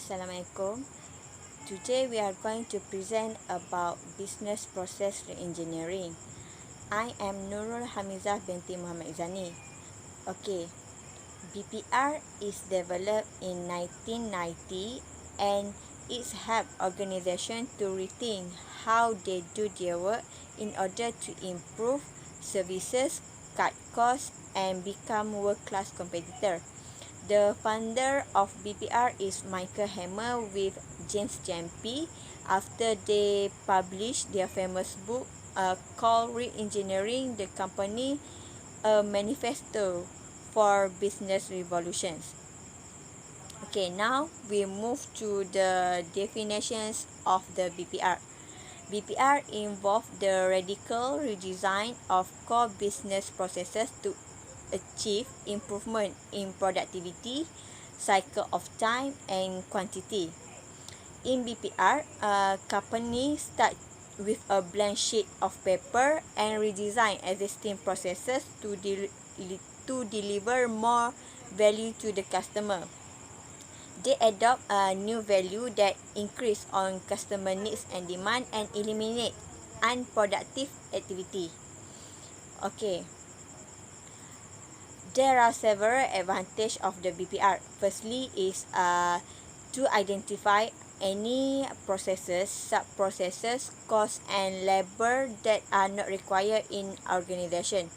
Assalamualaikum. Today we are going to present about business process reengineering. I am Nurul Hamizah binti Muhammad Izani. Okay, BPR is developed in 1990 and it's helped organizations to rethink how they do their work in order to improve services, cut costs and become world-class competitor. The founder of BPR is Michael Hammer with James Jampi after they published their famous book called Reengineering the Company, a Manifesto for Business Revolutions. Okay, now we move to the definitions of the BPR. BPR involved the radical redesign of core business processes to achieve improvement in productivity, cycle of time and quantity. In BPR, a company start with a blank sheet of paper and redesign existing processes to deliver more value to the customer. They adopt a new value that increase on customer needs and demand and eliminate unproductive activity. Okay. There are several advantages of the BPR. Firstly is to identify any processes, sub-processes, costs and labor that are not required in organization.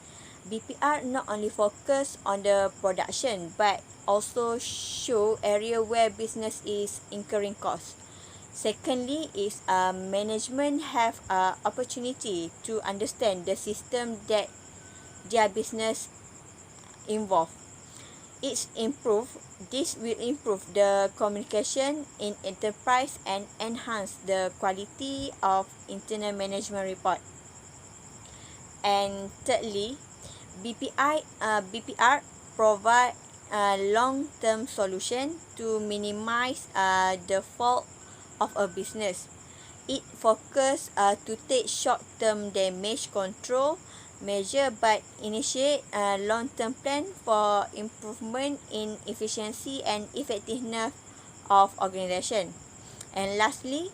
BPR not only focus on the production but also show area where business is incurring costs. Secondly is management have opportunity to understand the system that their business involved. This will improve the communication in enterprise and enhance the quality of internal management report. And thirdly, BPR provide a long-term solution to minimize the fault of a business. It focus to take short-term damage control measure but initiate a long-term plan for improvement in efficiency and effectiveness of organization. And lastly,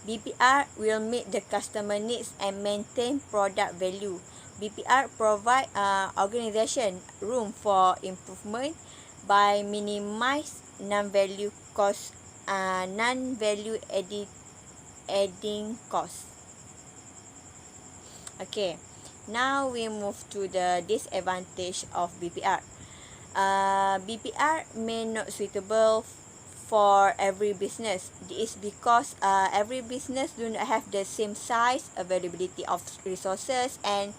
BPR will meet the customer needs and maintain product value. BPR provide organization room for improvement by minimize non-value cost, non-value adding cost. Okay, now we move to the disadvantage of BPR. BPR may not suitable for every business. This is because every business do not have the same size, availability of resources and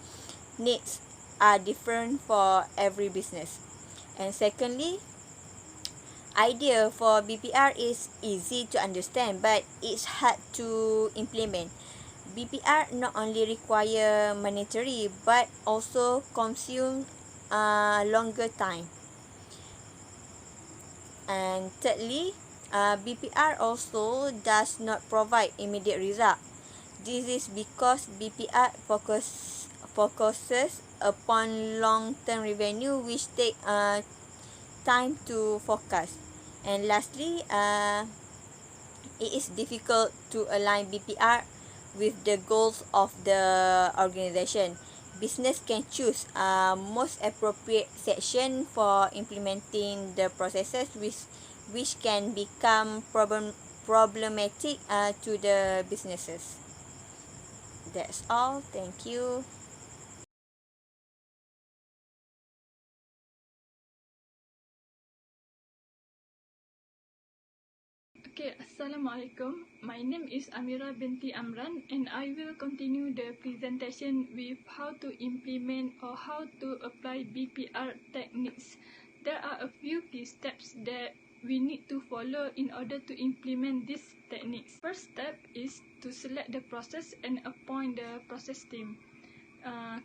needs are different for every business. And secondly, idea for BPR is easy to understand but it's hard to implement. BPR not only require monetary but also consume longer time. And thirdly, BPR also does not provide immediate result. This is because BPR focuses upon long-term revenue which take time to forecast. And lastly, it is difficult to align BPR with the goals of the organization. Business can choose most appropriate section for implementing the processes which can become problematic to the businesses. That's all. Thank you. Okay, Assalamualaikum. My name is Amira binti Amran and I will continue the presentation with how to implement or how to apply BPR techniques. There are a few key steps that we need to follow in order to implement these techniques. First step is to select the process and appoint the process team.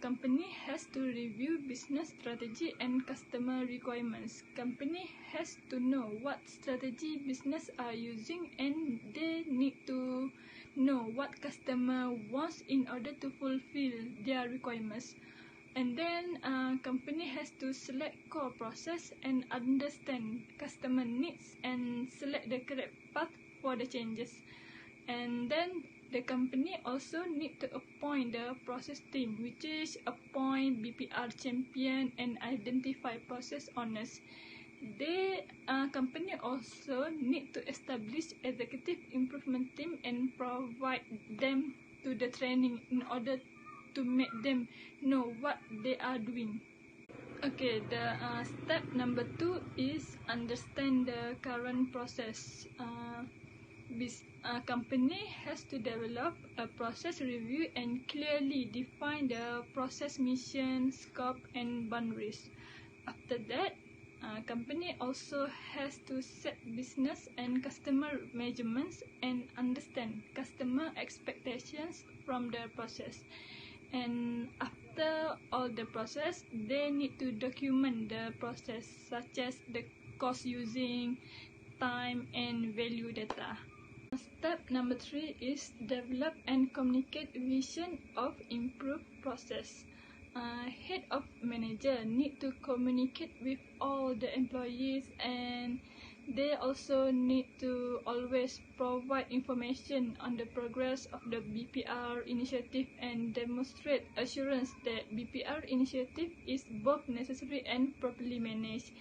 Company has to review business strategy and customer requirements. Company has to know what strategy business are using and they need to know what customer wants in order to fulfill their requirements. And then company has to select core process and understand customer needs and select the correct path for the changes. And then the company also need to appoint the process team, which is appoint BPR champion and identify process owners. The company also need to establish executive improvement team and provide them to the training in order to make them know what they are doing. Okay, the step number 2 is understand the current process. Company has to develop a process review and clearly define the process mission, scope, and boundaries. After that, company also has to set business and customer measurements and understand customer expectations from the process. And after all the process, they need to document the process, such as the cost using, time, and value data. Step number 3 is develop and communicate vision of improved process. Head of manager need to communicate with all the employees, and they also need to always provide information on the progress of the BPR initiative and demonstrate assurance that BPR initiative is both necessary and properly managed.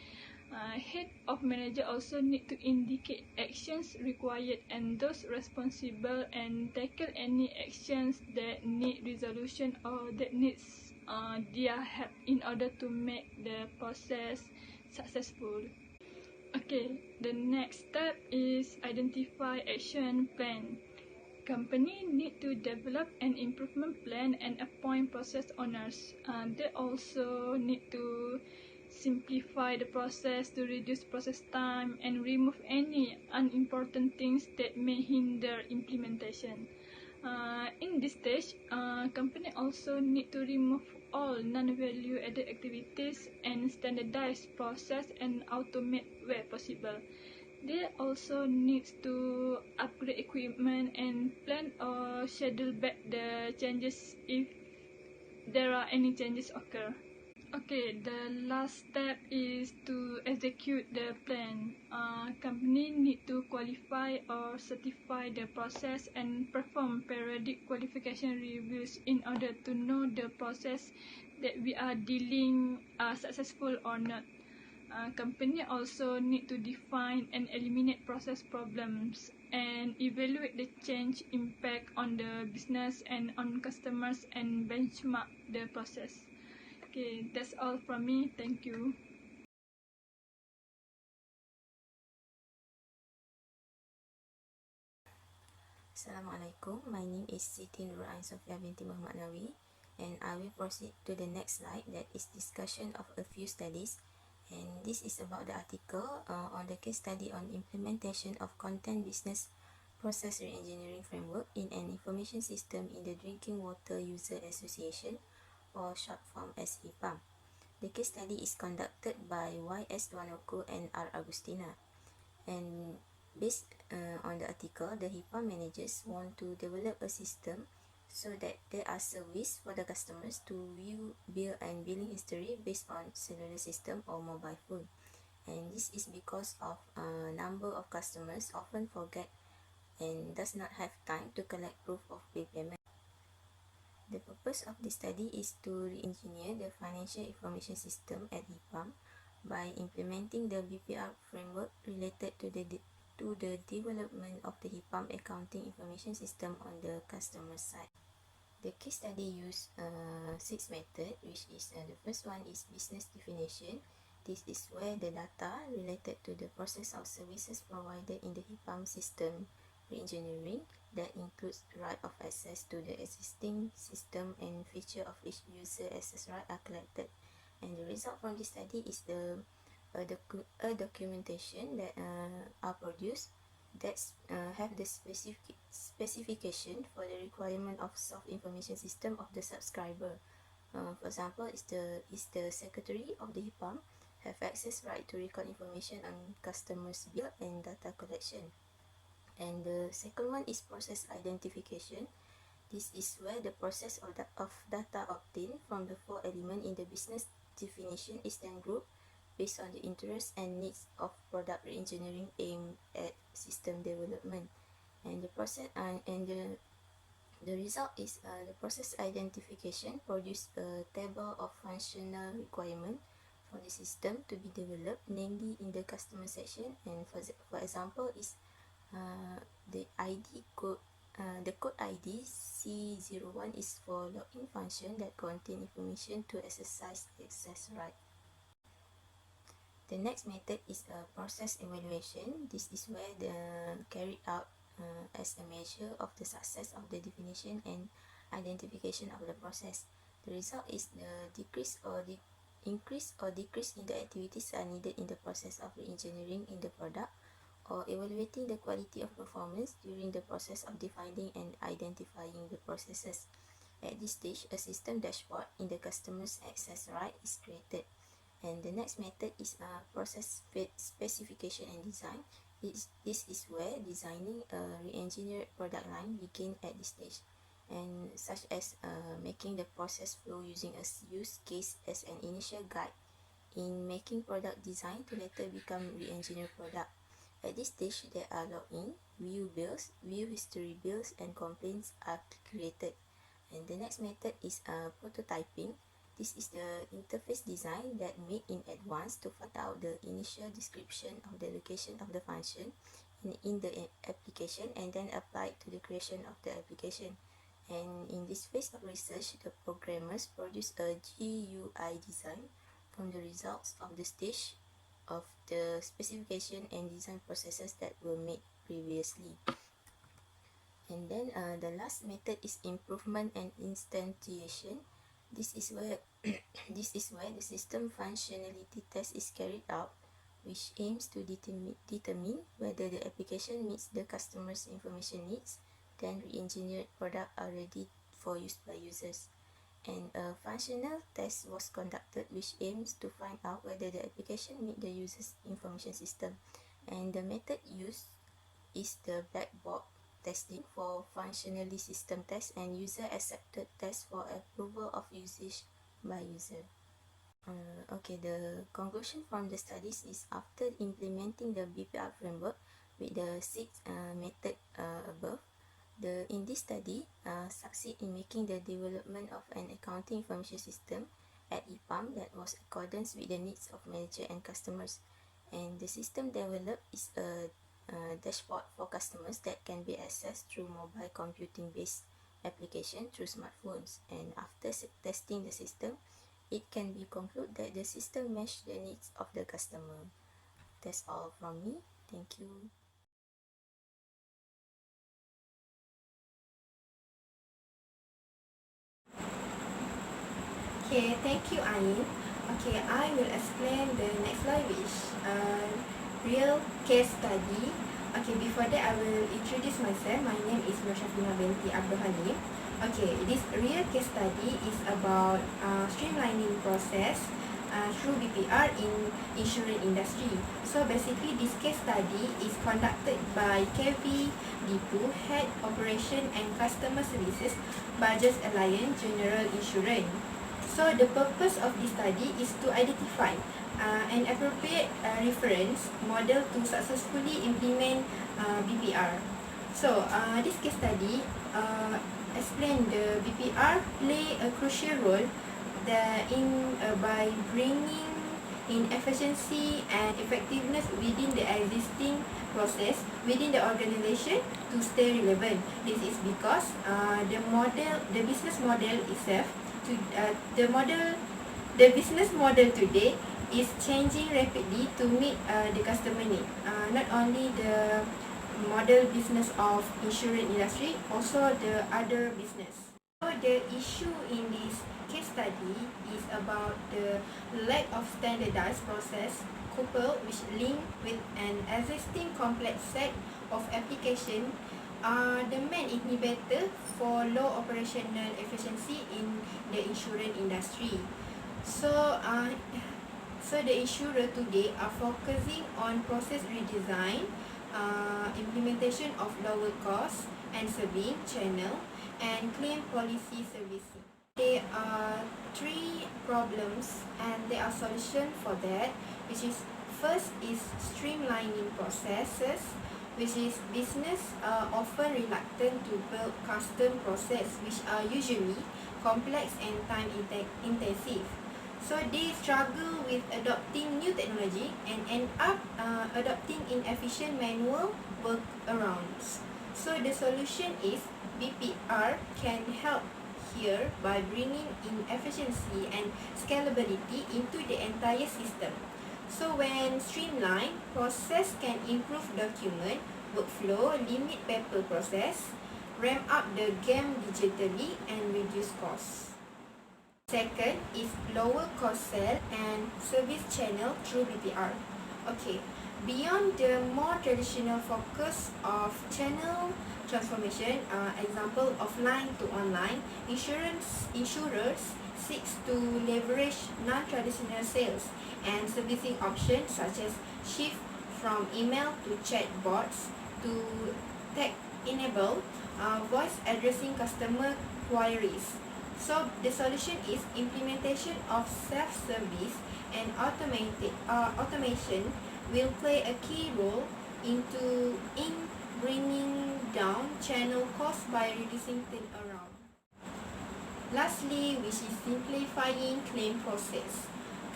Head of manager also need to indicate actions required and those responsible and tackle any actions that need resolution or that needs their help in order to make the process successful. Okay, the next step is identify action plan. Company need to develop an improvement plan and appoint process owners. They also need to simplify the process to reduce process time and remove any unimportant things that may hinder implementation. In this stage, company also need to remove all non-value added activities and standardize process and automate where possible. They also need to upgrade equipment and plan or schedule back the changes if there are any changes occur. Okay, the last step is to execute the plan. Company need to qualify or certify the process and perform periodic qualification reviews in order to know the process that we are dealing are successful or not. Company also need to define and eliminate process problems and evaluate the change impact on the business and on customers and benchmark the process. Okay, that's all from me. Thank you. Assalamualaikum. My name is Siti Nurul Sofia binti Muhammad Nawi, and I will proceed to the next slide, that is discussion of a few studies. And this is about the article on the case study on implementation of content business process reengineering framework in an information system in the Drinking Water User Association, or short form as HIPAM. The case study is conducted by Y.S. Dwanoko and R. Agustina. And based on the article, the HIPAA managers want to develop a system so that there are service for the customers to view bill and billing history based on cellular system or mobile phone. And this is because of a number of customers often forget and does not have time to collect proof of bill payment. The purpose of this study is to re-engineer the financial information system at HIPAM by implementing the BPR framework related to the development of the HIPAM accounting information system on the customer side. The case study used 6 methods, which is the first one is business definition. This is where the data related to the process of services provided in the HIPAM system reengineering, that includes right of access to the existing system and feature of each user access right are collected. And the result from this study is a documentation that are produced that have the specification for the requirement of soft information system of the subscriber. For example, is the secretary of the HIPAM have access right to record information on customers' bill and data collection. And the second one is process identification. This is where the process of data obtained from the four elements in the business definition is then grouped based on the interests and needs of product reengineering aimed at system development. And the result is the process identification produce a table of functional requirement for the system to be developed, namely in the customer section. And for example is the ID code. The code ID C01 is for login function that contain information to exercise access right. The next method is a process evaluation. This is where the carried out as a measure of the success of the definition and identification of the process. The result is the increase or decrease in the activities are needed in the process of reengineering in the product, or evaluating the quality of performance during the process of defining and identifying the processes. At this stage, a system dashboard in the customer's access right is created. And the next method is process specification and design. This is where designing a re-engineered product line begin at this stage, and such as making the process flow using a use case as an initial guide in making product design to later become re-engineered product. At this stage, there are login, view bills, view history bills, and complaints are created. And the next method is prototyping. This is the interface design that made in advance to find out the initial description of the location of the function in the application and then applied to the creation of the application. And in this phase of research, the programmers produce a GUI design from the results of the stage of the specification and design processes that were made previously. And then the last method is improvement and instantiation. This is where the system functionality test is carried out, which aims to determine whether the application meets the customer's information needs. Then re-engineered products are ready for use by users. And a functional test was conducted which aims to find out whether the application meets the user's information system. And the method used is the black box testing for functionally system test and user accepted test for approval of usage by user. Okay, the conclusion from the studies is after implementing the BPR framework with the six method above, in this study succeed in making the development of an accounting information system at EPAM that was accordance with the needs of manager and customers. And the system developed is a dashboard for customers that can be accessed through mobile computing based application through smartphones. And after testing the system, it can be concluded that the system matches the needs of the customer. That's all from me. Thank you. Okay, thank you, Ain. Okay, I will explain the next slide, which real case study. Okay, before that, I will introduce myself. My name is Noshafina binti Abdul Halim. Okay, this real case study is about streamlining process through BPR in insurance industry. So basically, this case study is conducted by KV Dipu, Head Operation and Customer Services, Bajaj Alliance General Insurance. So the purpose of this study is to identify an appropriate reference model to successfully implement BPR. So this case study explain the BPR play a crucial role by bringing in efficiency and effectiveness within the existing process within the organization to stay relevant. This is because the business model itself the business model today is changing rapidly to meet the customer need. Not only the model business of insurance industry, also the other business. So the issue in this case study is about the lack of standardized process coupled which link with an existing complex set of application the main inhibitor for low operational efficiency in the insurance industry. So the insurer today are focusing on process redesign, implementation of lower cost and serving channel, and claim policy servicing. There are three problems and there are solutions for that, which is first is streamlining processes, which is business are often reluctant to build custom process which are usually complex and time intensive. So they struggle with adopting new technology and end up adopting inefficient manual workarounds. So the solution is BPR can help here by bringing in efficiency and scalability into the entire system. So when streamlined, process can improve document workflow, limit paper process, ramp up the game digitally, and reduce costs. Second is lower cost sell and service channel through BPR. Okay, beyond the more traditional focus of channel transformation, example offline to online, insurers seeks to leverage non-traditional sales and servicing options such as shift from email to chatbots to tech-enabled voice addressing customer queries. So the solution is implementation of self-service and automation will play a key role in bringing down channel costs by reducing turnaround. Lastly, which is simplifying claim process.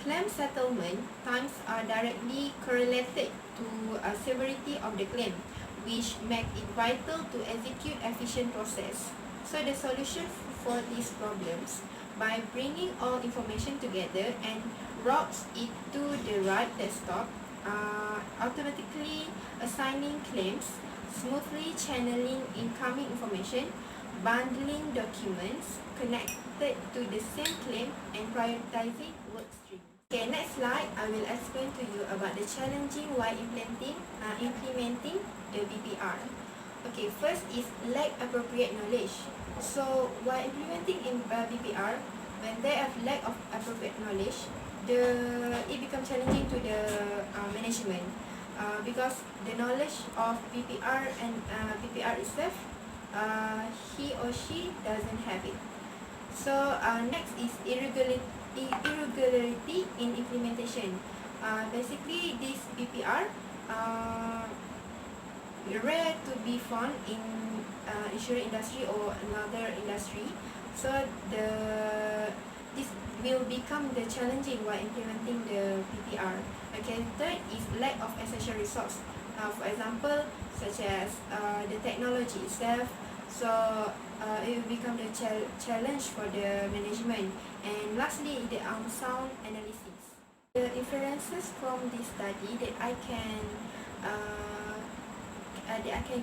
Claim settlement times are directly correlated to severity of the claim, which make it vital to execute efficient process. So the solution for these problems by bringing all information together and routes it to the right desktop, automatically assigning claims, smoothly channeling incoming information, bundling documents connected to the same claim, and prioritizing work streams. Okay, next slide, I will explain to you about the challenging while implementing the BPR. Okay, first is lack appropriate knowledge. So while implementing in BPR, when they have lack of appropriate knowledge, it becomes challenging to the management because the knowledge of BPR and BPR itself, he or she doesn't have it. So next is irregularity in implementation. Basically, this BPR rare to be found in insurance industry or another industry. So this will become the challenging while implementing the BPR. Okay, third is lack of essential resource. For example, such as the technology itself. So it will become the challenge for the management. And lastly, the sound analysis. The inferences from this study that I can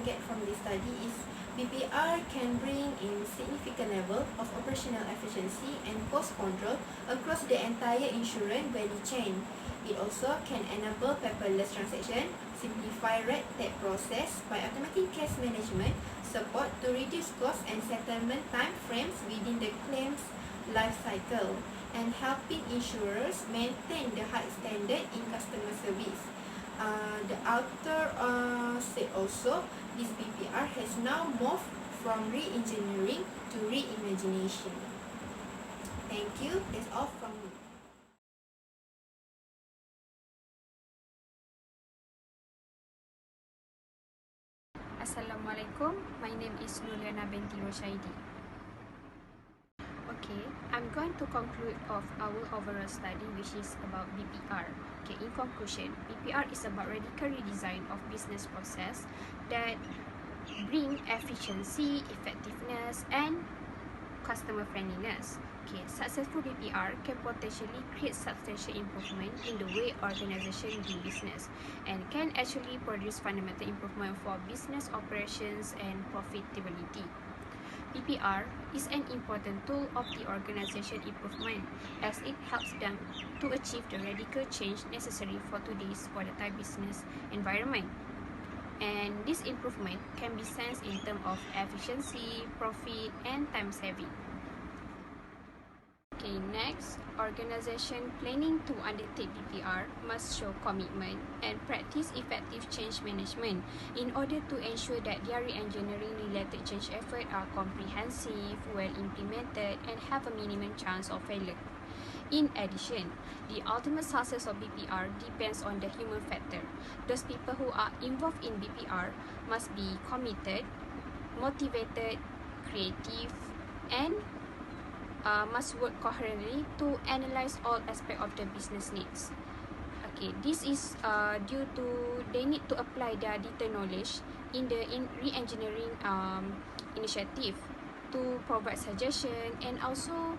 get from this study is BPR can bring in significant level of operational efficiency and cost control across the entire insurance value chain. It also can enable paperless transaction, simplify red tape process by automating case management, support to reduce cost and settlement time frames within the claims life cycle, and helping insurers maintain the high standard in customer service. The author said also, this BPR has now moved from re-engineering to reimagination. Thank you. That's all from me. Assalamualaikum. My name is Nuliana binti Roshaidi. Okay, I'm going to conclude of our overall study, which is about BPR. Okay, in conclusion, BPR is about radical redesign of business process that bring efficiency, effectiveness, and customer friendliness. Okay, successful BPR can potentially create substantial improvement in the way organizations do business and can actually produce fundamental improvement for business operations and profitability. BPR is an important tool of the organization improvement as it helps them to achieve the radical change necessary for today's volatile business environment. And this improvement can be sensed in terms of efficiency, profit, and time saving. Okay, Next, organization planning to undertake BPR must show commitment and practice effective change management in order to ensure that their re-engineering related change efforts are comprehensive, well implemented, and have a minimum chance of failure. In addition, the ultimate success of BPR depends on the human factor. Those people who are involved in BPR must be committed, motivated, creative, and must work coherently to analyze all aspects of the business needs. Okay, this is due to they need to apply their detailed knowledge in the re-engineering initiative to provide suggestion and also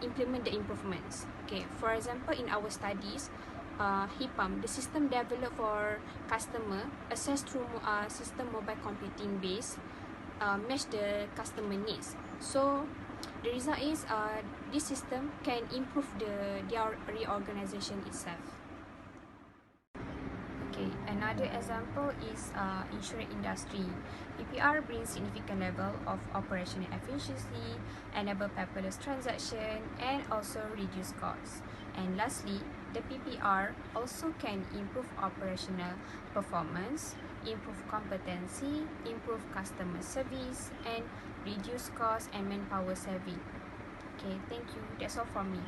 implement the improvements. Okay, for example, in our studies, HIPAM, the system developed for customer access through system mobile computing base, match the customer needs. So the result is this system can improve their reorganization itself. Okay, another example is insurance industry. PPR brings significant level of operational efficiency, enable paperless transaction, and also reduce costs. And lastly, the PPR also can improve operational performance, improve competency, improve customer service, and reduce cost and manpower saving. Okay, thank you. That's all from me.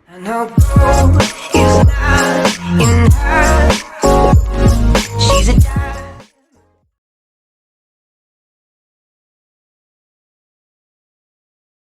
I know.